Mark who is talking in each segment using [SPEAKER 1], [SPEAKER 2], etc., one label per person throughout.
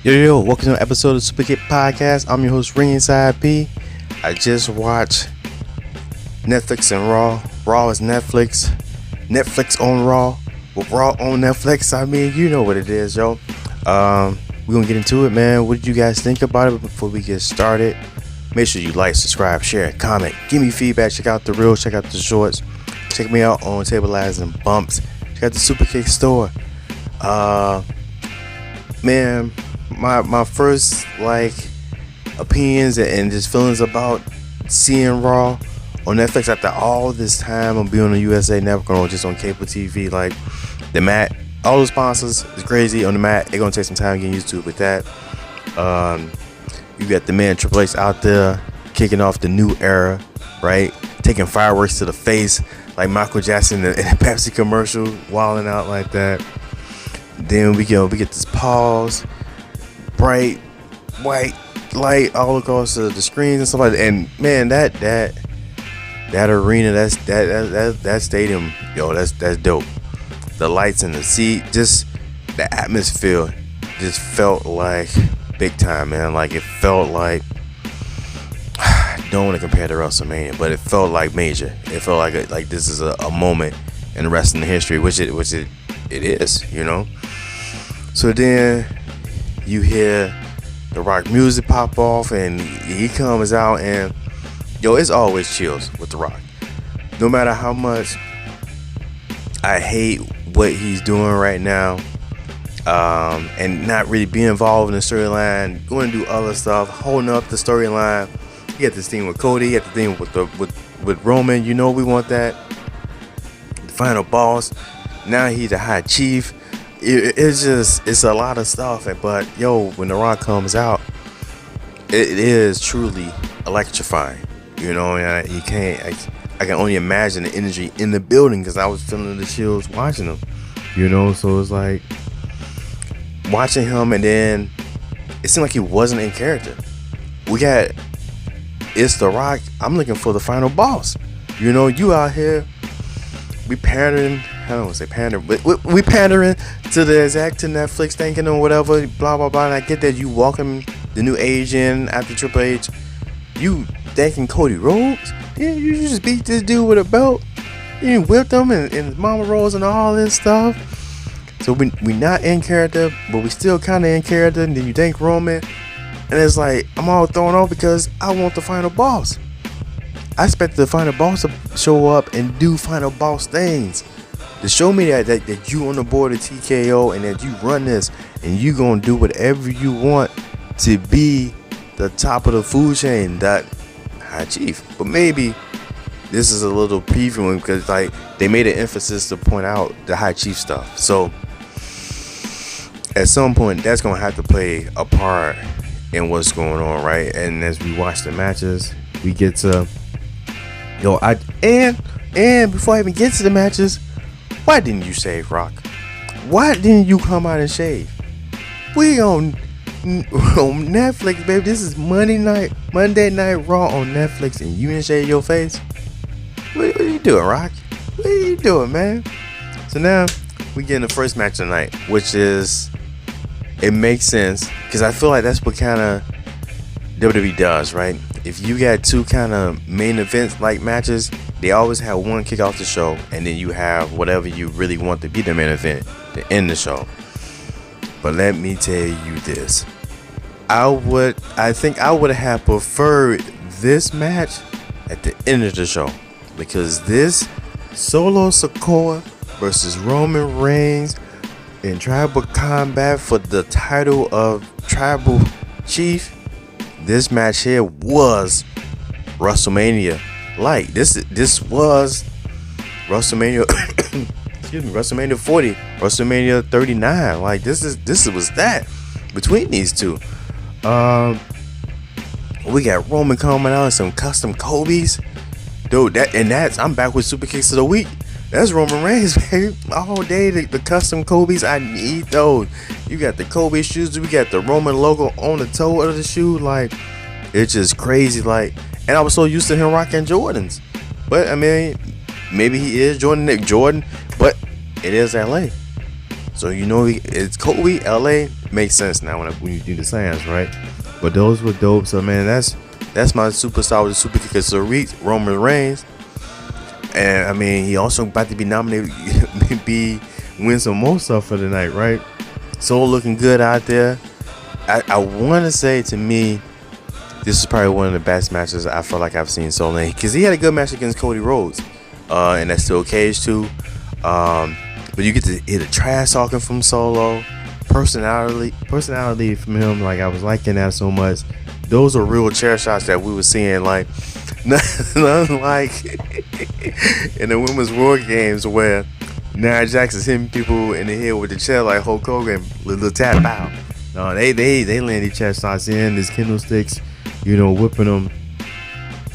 [SPEAKER 1] Yo, welcome to an episode of Superkick Podcast. I'm your host, Ringside P. I just watched Netflix and Raw. Raw is Netflix. Netflix on Raw. With Raw on Netflix, I mean, you know what it is, yo. We're gonna get into it, man. What did you guys think about it before we get started? Make sure you like, subscribe, share, comment. Give me feedback. Check out the reels. Check out the shorts. Check me out on Table Ladders and Bumps. Check out the Superkick store. Man, my first opinions and just feelings about seeing Raw on Netflix after all this time of being on the USA Network or just on cable TV. Like the mat, all the sponsors is crazy on the mat. They're gonna take some time getting used to it with that. You got the man Triple H out there kicking off the new era, right? Taking fireworks to the face like Michael Jackson in a Pepsi commercial, wilding out like that. Then we get this pause, bright white light all across the screens and stuff like that. And man, that arena, that stadium, yo, that's dope. The lights in the seat, just the atmosphere, just felt like big time, man. Like it felt like, don't want to compare to WrestleMania, but it felt like major. It felt like this is a moment in wrestling history, which it is, you know. So then you hear the Rock music pop off, and he comes out, and yo, it's always chills with the Rock. No matter how much I hate what he's doing right now, and not really being involved in the storyline, going to do other stuff, holding up the storyline. You got this thing with Cody, you got the thing with Roman. You know we want that. The final boss. Now he's the high chief. It's a lot of stuff. But yo, when the Rock comes out, it is truly electrifying. You know, and I can only imagine the energy in the building because I was feeling the chills watching him. You know, so it's like watching him, and then it seemed like he wasn't in character. It's the Rock. I'm looking for the final boss. You know, you out here, we pandering. I don't want to say pandering, but we pandering to the exact to Netflix thinking or whatever, blah blah blah. And I get that you welcome the new age in after Triple H. You thanking Cody Rhodes? Yeah, you just beat this dude with a belt. You whipped him and mama rolls and all this stuff. So we not in character, but we still kind of in character. And then you thank Roman, and it's like I'm all thrown off because I want the final boss. I expect the final boss to show up and do final boss things. To show me that you on the board of TKO and that you run this and you gonna do whatever you want to be the top of the food chain, that high chief. But maybe this is a little previewing because like they made an emphasis to point out the high chief stuff. So at some point that's gonna have to play a part in what's going on, right? And as we watch the matches, we get to and before I even get to the matches, why didn't you shave, Rock? Why didn't you come out and shave? We on Netflix, baby. This is Monday Night Raw on Netflix, and you didn't shave your face? What are you doing, Rock? What are you doing, man? So now we get in the first match of the night, which is, it makes sense because I feel like that's what kind of WWE does, right? If you got two kind of main events like matches, they always have one kick off the show, and then you have whatever you really want to be the main event to end the show. But let me tell you this. I think I would have preferred this match at the end of the show, because this Solo Sikoa versus Roman Reigns in tribal combat for the title of Tribal Chief, this match here was WrestleMania like. This was WrestleMania excuse me, WrestleMania 40, WrestleMania 39. Like this was that between these two. We got Roman coming out in some custom Kobe's. Dude, I'm back with Super Kicks of the Week. That's Roman Reigns, baby. All day, the custom Kobe's, I need those. You got the Kobe shoes, we got the Roman logo on the toe of the shoe. Like, it's just crazy. Like, and I was so used to him rocking Jordans. But, I mean, maybe he is Jordan, but it is LA. So it's Kobe, LA makes sense now when you do the science, right? But those were dope. So man, that's my superstar with the Superkick Roman Reigns. And I mean, he also about to be nominated, win some more stuff for the night, right? Solo looking good out there. I want to say, to me, this is probably one of the best matches I feel like I've seen Solo, because he had a good match against Cody Rhodes, and that's still cage too. But you get to hear the trash talking from Solo, personality from him. Like, I was liking that so much. Those are real chair shots that we were seeing, like nothing like in the Women's War Games where Nia Jax is hitting people in the head with the chair like Hulk Hogan, little tap out. No, they land these chair shots in, these candlesticks, whipping them.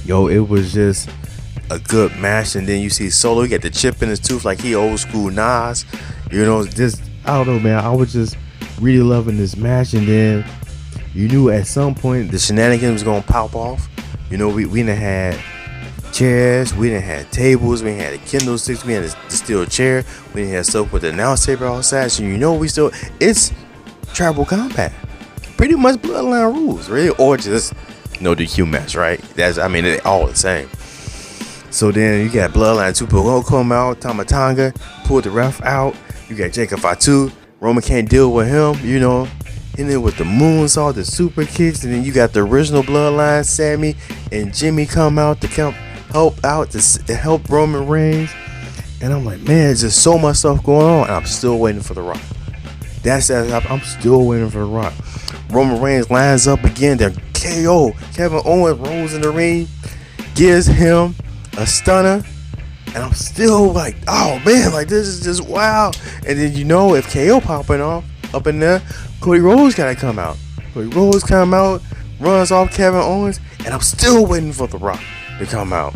[SPEAKER 1] Yo, it was just a good match. And then you see Solo, he got the chip in his tooth like he old school Nas. Just, I don't know, man. I was just really loving this match. And then you knew at some point the shenanigans was gonna pop off. We done had chairs, we done had tables, we had the candlesticks, we had the steel chair, we done had stuff with the announce table outside. So it's tribal combat, pretty much bloodline rules, really, or just no DQ match, right? They're all the same. So then you got bloodline 2.0 come out, Tama Tonga pulled the ref out. You got Jacob Fatu, Roman can't deal with him, and then with the moonsault, the super kicks, and then you got the original bloodline, Sammy and Jimmy come out to help Roman Reigns. And I'm like, man, there's just so much stuff going on, and I'm still waiting for The Rock. I'm still waiting for The Rock. Roman Reigns lines up again. Then KO. Kevin Owens rolls in the ring, gives him a stunner, and I'm still like, oh man, like this is just wow. And then if KO popping off up in there, Cody Rhodes gotta come out. Cody Rhodes come out, runs off Kevin Owens, and I'm still waiting for The Rock to come out.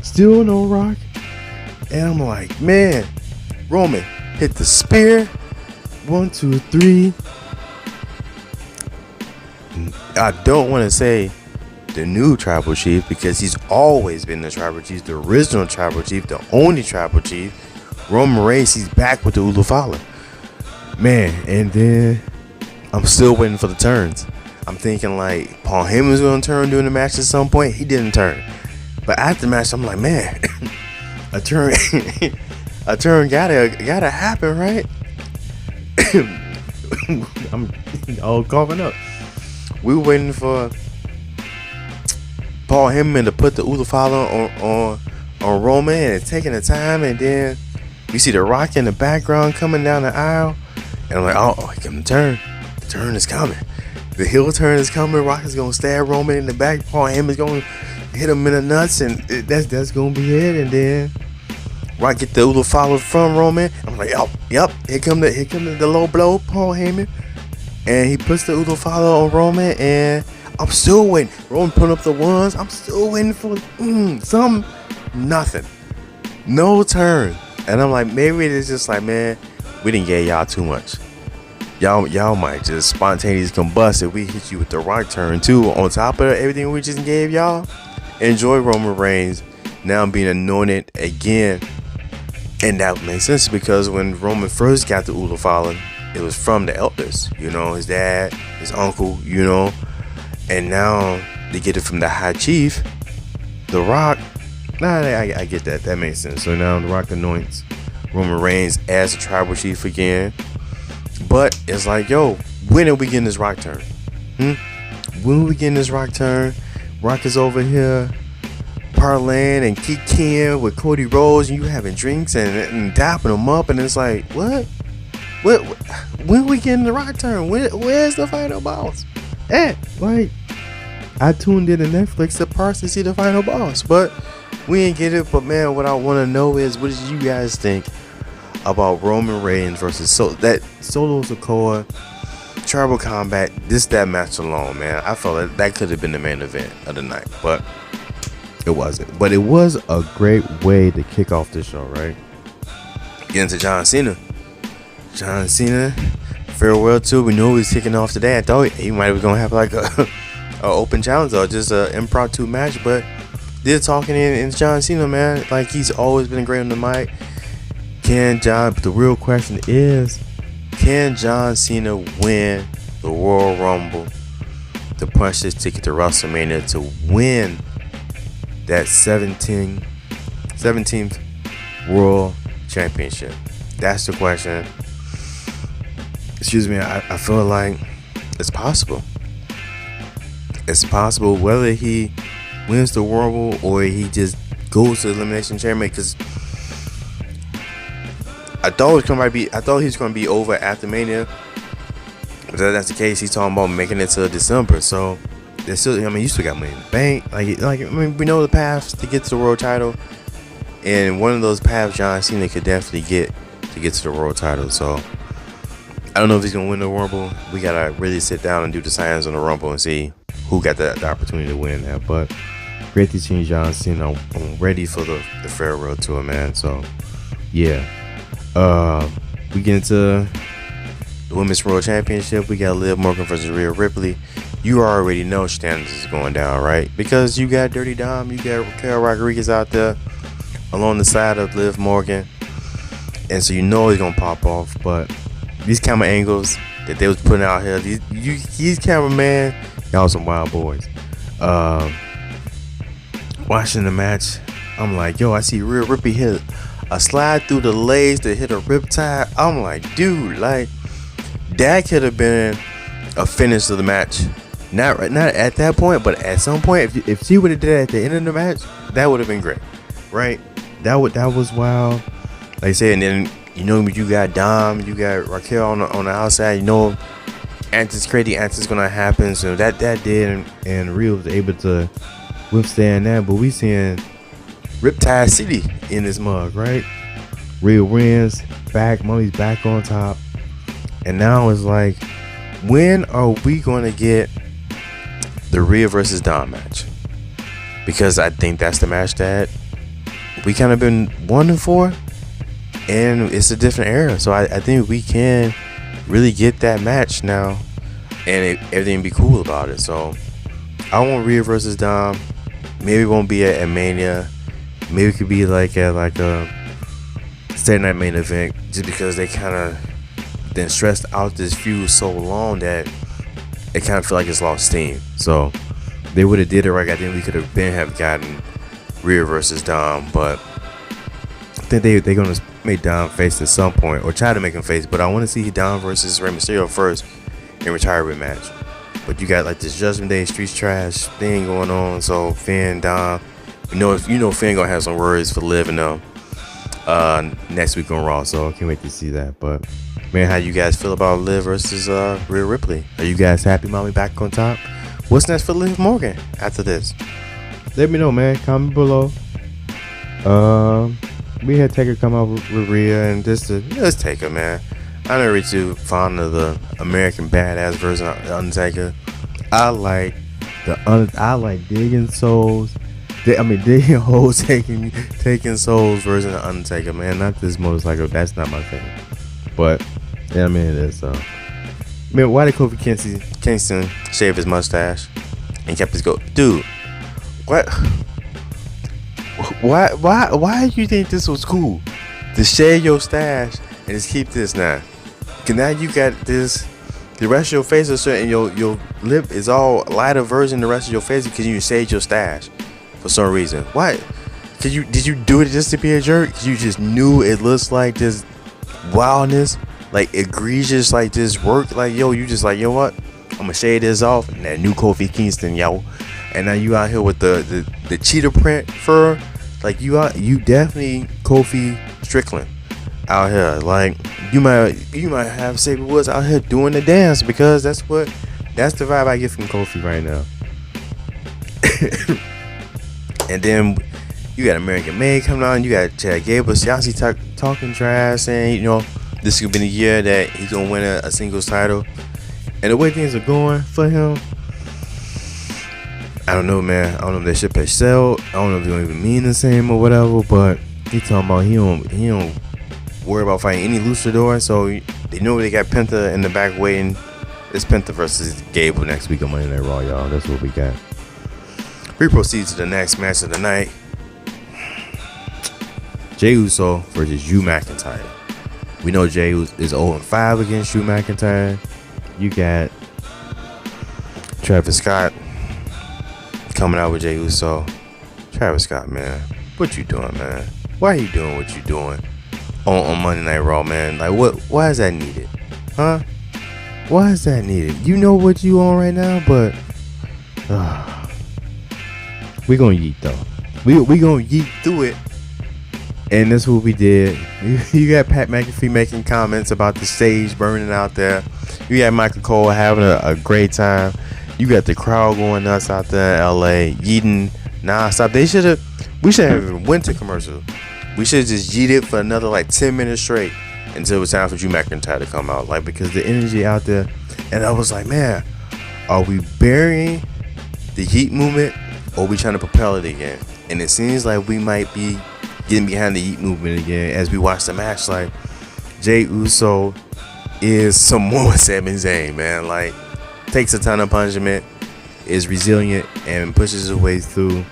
[SPEAKER 1] Still no Rock. And I'm like, man, Roman hit the spear. 1, 2, 3. I don't want to say the new tribal chief, because he's always been the tribal chief, the original tribal chief, the only tribal chief. Roman Reigns, he's back with the Ulufala. Man, and then I'm still waiting for the turns. I'm thinking like Paul Heyman's going to turn during the match at some point. He didn't turn. But after the match, I'm like, man, a turn gotta happen, right? I'm all coughing up. We were waiting for Paul Heyman to put the Ulufala on Roman, and it's taking the time, and then we see The Rock in the background coming down the aisle, and I'm like, oh, he can turn. The turn is coming. The heel turn is coming. Rock is gonna stab Roman in the back. Paul Heyman's gonna hit him in the nuts, and that's gonna be it. And then Rock get the Ulufala from Roman. I'm like, yep. Here come the low blow, Paul Heyman, and he puts the Ulufala on Roman, and I'm still waiting. Roman put up the ones. I'm still waiting for nothing, no turn. And I'm like, maybe it's just like, man, we didn't get y'all too much. Y'all might just spontaneously combust if we hit you with the Rock turn too. On top of everything we just gave y'all, enjoy Roman Reigns now being anointed again. And that makes sense, because when Roman first got the Ulufala, it was from the elders, his dad, his uncle, and now they get it from the high chief, The Rock. I get that. That makes sense. So now The Rock anoints Roman Reigns as a tribal chief again. But it's like, yo, when are we getting this Rock turn? When are we getting this Rock turn? Rock is over here parlaying and kicking with Cody Rhodes, and you having drinks and dapping them up, and it's like, what? When are we getting the Rock turn? Where's the final boss? Like, I tuned in to Netflix to partially see the final boss, but we ain't get it. But man, what I want to know is, what did you guys think about Roman Reigns versus that Solo Sikoa tribal combat? That match alone, man, I felt that could have been the main event of the night, but it wasn't. But it was a great way to kick off the show, right? Get into John Cena, farewell to. We knew he was kicking off today. I thought he might be gonna have like a open challenge or just an impromptu match, but they're talking in John Cena, man, like he's always been great on the mic. But the real question is, can John Cena win the Royal Rumble to punch his ticket to WrestleMania to win that 17th World Championship? That's the question. Excuse me. I feel like it's possible. It's possible whether he wins the Rumble or he just goes to Elimination Chamber, because I thought he was gonna be over after Mania. But if that's the case, he's talking about making it to December. So there's still, you still got money in the bank. We know the paths to get to the world title, and one of those paths John Cena could definitely get to the world title. So I don't know if he's gonna win the Rumble. We gotta really sit down and do the signs on the Rumble and see who got the opportunity to win that. But great to see John Cena. I'm ready for the farewell tour, man. So yeah. We get into the Women's World Championship. We got Liv Morgan versus Rhea Ripley. You already know standards is going down, right? Because you got Dirty Dom, you got Raquel Rodriguez out there along the side of Liv Morgan, and so you know he's gonna pop off. But these camera angles that they was putting out here, these cameraman, y'all some wild boys. Watching the match, I'm like, yo, I see Rhea Ripley hit a slide through the legs to hit a riptide. I'm like, dude, like that could have been a finish of the match. Not at that point, but at some point, if she would have did it at the end of the match, that would have been great, right? That was wild. Like I said, and then you got Dom, you got Raquel on the outside. Crazy antics gonna happen. So that did, and Rhea was able to withstand that. But we seeing Riptide City in this mug, right? Rhea wins, Mommy's back on top. And now it's like, when are we going to get the Rhea versus Dom match? Because I think that's the match that we kind of been wanting for. And it's a different era. So I think we can really get that match now. And everything be cool about it. So I want Rhea versus Dom. Maybe it won't be at Mania. Maybe it could be like at a Saturday Night Main Event, just because they kind of then stressed out this feud so long that it kind of feel like it's lost steam. So they would have did it right. I think we could have gotten Rhea versus Dom, but I think they're gonna make Dom face at some point, or try to make him face. But I want to see Dom versus Rey Mysterio first in retirement match. But you got like this Judgment Day Streets Trash thing going on. So Finn, Dom. Finn gonna have some words for Liv and them next week on Raw, so I can't wait to see that. But man, how you guys feel about Liv versus Rhea Ripley? Are you guys happy Mommy back on top? What's next for Liv Morgan after this? Let me know, man. Comment below. We had Taker come out with Rhea, and let's take her, man. I'm not really too fond of the American badass version of the Undertaker. I like digging souls. Digging holes, taking souls version of Undertaker, man. Not this motorcycle. That's not my thing. But yeah, it is. Why did Kofi Kingston shave his mustache and kept his goat? Dude, what? Why do you think this was cool? To shave your stash and just keep this now? Cause now you got this. The rest of your face is certain. Your lip is all lighter version of the rest of your face because you shaved your stash. For some reason. Why? Did you do it just to be a jerk? Cause you just knew it looks like this wildness, like egregious, like this work. Like, yo, you just like, you know what? I'm gonna shade this off. And that new Kofi Kingston, yo. And now you out here with the cheetah print fur. Like you definitely Kofi Strickland out here. Like you might have Xavier Woods out here doing the dance, because that's the vibe I get from Kofi right now. And then you got American Made coming on. You got Chad Gable, Siasi talking trash, saying this could be the year that he's gonna win a singles title. And the way things are going for him, I don't know, man. I don't know if that ship has sailed. I don't know if it don't even mean the same or whatever. But he talking about he don't worry about fighting any luchador. So they know they got Penta in the back waiting. It's Penta versus Gable next week on Monday Night Raw, y'all. That's what we got. We proceed to the next match of the night. Jey Uso versus Drew McIntyre. We know Jay is 0-5 against Drew McIntyre. You got Travis Scott coming out with Jey Uso. Travis Scott, man, what you doing, man? Why are you doing what you doing on Monday Night Raw, man? Like, why is that needed? Huh? Why is that needed? You know what you on right now, but we gonna yeet though. We gonna yeet through it. And that's what we did. You got Pat McAfee making comments about the stage burning out there. You got Michael Cole having a great time. You got the crowd going nuts out there in LA, yeeting nonstop. We should have even went to commercial. We should have just yeeted for another like 10 minutes straight until it was time for Drew McIntyre to come out. Like, because the energy out there. And I was like, man, are we burying the yeet movement or are we trying to propel it again? And it seems like we might be getting behind the yeet movement again as we watch the match. Like, Jey Uso is some more Sami Zayn, man. Like, takes a ton of punishment, is resilient, and pushes his way through.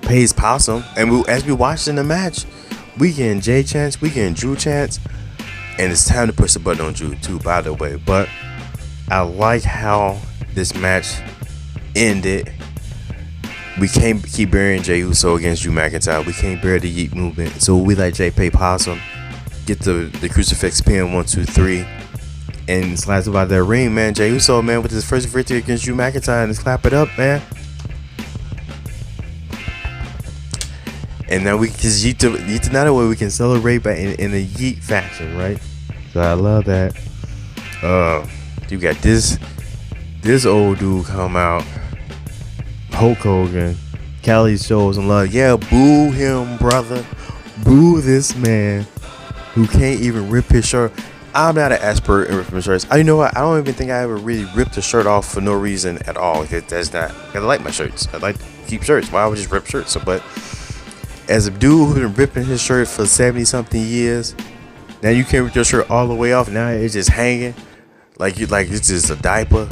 [SPEAKER 1] Pays possum, and as we watched in the match, we getting Jay chants, we getting Drew chants, and it's time to push the button on Drew too, by the way. But I like how this match ended. We can't keep burying Jey Uso against Drew McIntyre. We can't bury the yeet movement. So we let Jay pay possum, get the crucifix pin 1, 2, 3, and slides about that ring, man. Jey Uso, man, with his first victory against Drew McIntyre, and let's clap it up, man. And now we just yeet to another way we can celebrate but in a yeet fashion, right? So I love that. You got this old dude come out, Hulk Hogan. Kelly shows some love. Yeah, boo him, brother. Boo this man who can't even rip his shirt. I'm not an expert in ripping shirts. You know what? I don't even think I ever really ripped a shirt off for no reason at all. That's not. I like my shirts. I like to keep shirts. Why would I just rip shirts? So, but as a dude who's been ripping his shirt for 70-something years, now you can't rip your shirt all the way off. Now it's just hanging like it's just a diaper.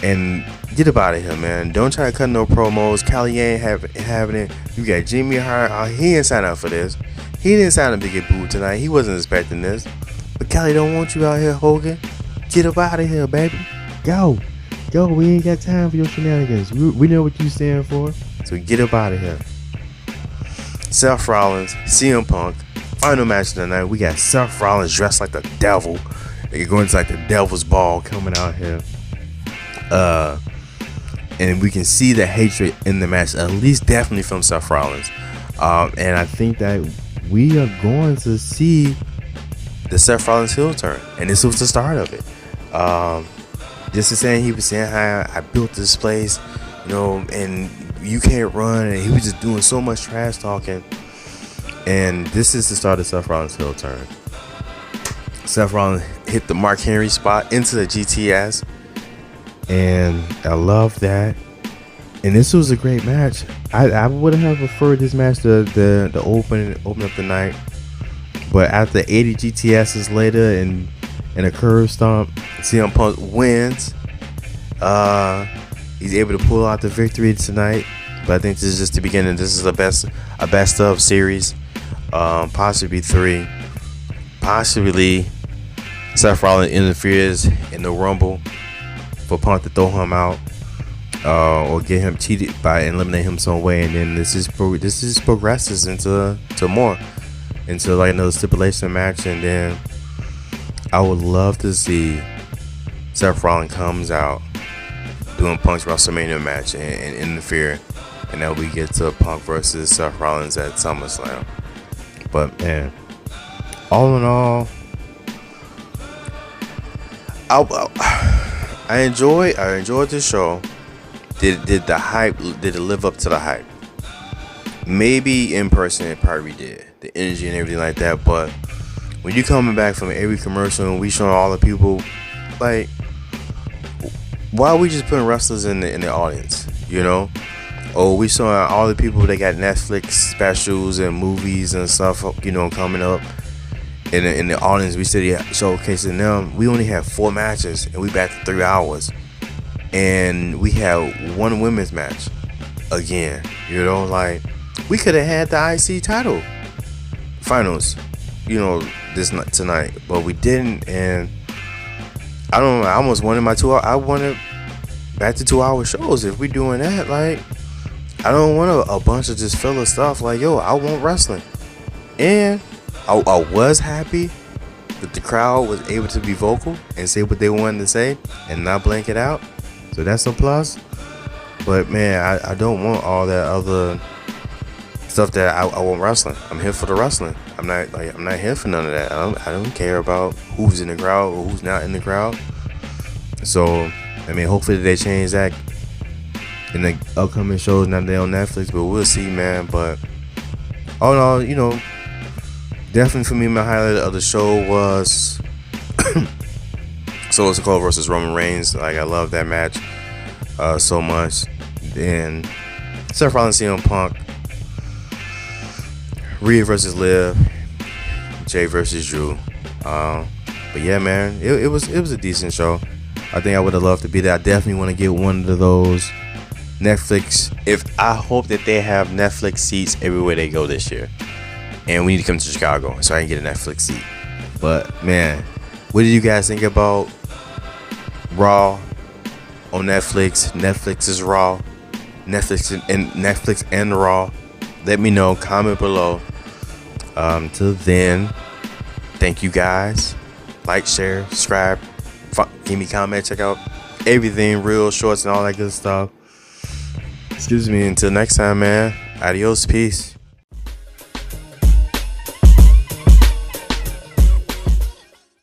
[SPEAKER 1] And get up out of here, man. Don't try to cut no promos. Cali ain't having it. You got Jimmy Hart. He didn't sign up for this. He didn't sign up to get booed tonight. He wasn't expecting this. But Cali don't want you out here, Hogan. Get up out of here, baby. Go. We ain't got time for your shenanigans. We know what you stand for. So get up out of here. Seth Rollins, CM Punk. Final match of the night. We got Seth Rollins dressed like the devil. They going to like the devil's ball coming out here. And we can see the hatred in the match, at least definitely from Seth Rollins. And I think that we are going to see the Seth Rollins heel turn, and this was the start of it. Just to saying, he was saying how I built this place, and you can't run, and he was just doing so much trash talking. And this is the start of Seth Rollins' heel turn. Seth Rollins hit the Mark Henry spot into the GTS. And I love that. And this was a great match. I would have preferred this match to open up the night. But after 80 GTSs later and a curve stomp, CM Punk wins. He's able to pull out the victory tonight. But I think this is just the beginning. This is a best of series. Possibly 3. Possibly Seth Rollins interferes in the Rumble for Punk to throw him out, or get him cheated by eliminating him some way, and then this progresses into more, into like another stipulation match. And then I would love to see Seth Rollins comes out doing Punk's WrestleMania match and interfere, and then we get to Punk versus Seth Rollins at SummerSlam. But man, all in all, I enjoyed the show. Did it live up to the hype? Maybe in person it probably did. The energy and everything like that. But when you coming back from every commercial and we showing all the people, like, why are we just putting wrestlers in the audience? Or we showing all the people that got Netflix specials and movies and stuff, coming up. In the audience, we still showcasing them. We only have 4 matches, and we back to 3 hours, and we have 1 women's match again. Like, we could have had the IC title finals this tonight, but we didn't, and I don't know. I almost wanted my 2 hour. I wanted back to 2 hour shows. If we doing that, like, I don't want a bunch of just filler stuff. Like, yo, I want wrestling, and I was happy that the crowd was able to be vocal and say what they wanted to say and not blank it out. So that's a plus. But man, I don't want all that other stuff that I want wrestling. I'm here for the wrestling. I'm not here for none of that. I don't care about who's in the crowd or who's not in the crowd. So I mean, hopefully they change that in the upcoming shows. Now they're on Netflix, but we'll see, man. But all in all, definitely for me, my highlight of the show was Solo Sikoa versus Roman Reigns. Like, I love that match so much. Then Seth Rollins, CM Punk, Rhea versus Liv, Jay versus Drew. But yeah, man, it was a decent show. I think I would have loved to be there. I definitely want to get one of those Netflix. I hope that they have Netflix seats everywhere they go this year. And we need to come to Chicago so I can get a Netflix seat. But man, what did you guys think about Raw on Netflix? Netflix is Raw. Netflix and Raw. Let me know. Comment below. Till then, thank you guys. Like, share, subscribe. Give me a comment. Check out everything, real shorts and all that good stuff. Excuse me. Until next time, man. Adios. Peace.